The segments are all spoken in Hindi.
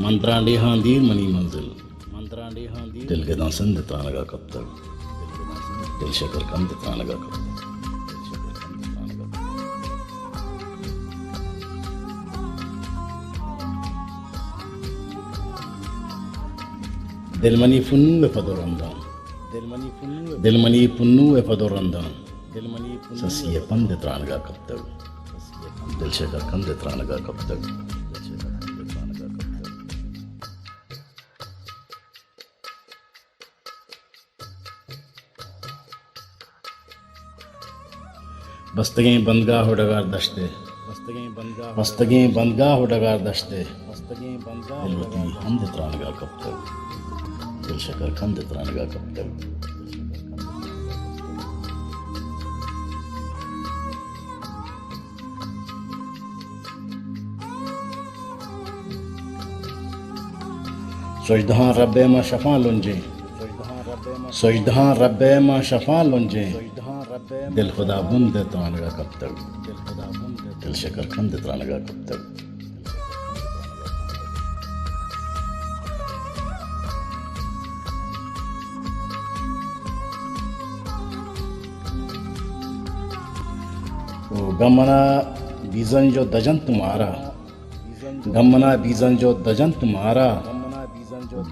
मंत्रांडे हांदीर मनी मंजिल दिल के दासंद तानगा कप्तर दिल शकर कंद तानगा कप्तर दिलमनी फुन्नु फदोरंदा दिलमनी पुन्नु फदोरंदा ससिए पंद तानगा कप्तर दिल शकर कंद तानगा कप्तर बस्तगें बंदगाह हो डगार दश्ते बस्तगें बंदगाह हो डगार दश्ते दिलवती हमद त्रानगा कब तक दिल शकर खंद त्रानगा कब तक सजदहां रब्बे मां शफा लुंजे सजदहां रब्बे मां शफा लुंजे दिल खुदा बुंद त्रानगा कब तक दिल शकर खंद त्रानगा कब तक गमना बीजन जो दजन तुम्हारा गमना बीजन जो दजन तुम्हारा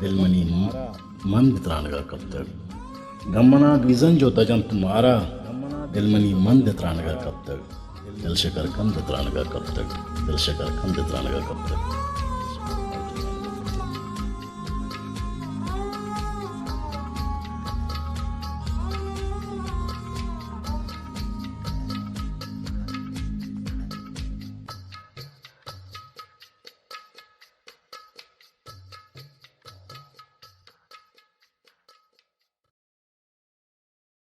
दिलमनी मंद त्रानगा कब तक गमना बीजन जो दजन तुम्हारा दिलमनी मंद त्रानगा कब तक दिल शकर कंद त्रानगा कब तक दिल शकर कंद त्रानगा कब तक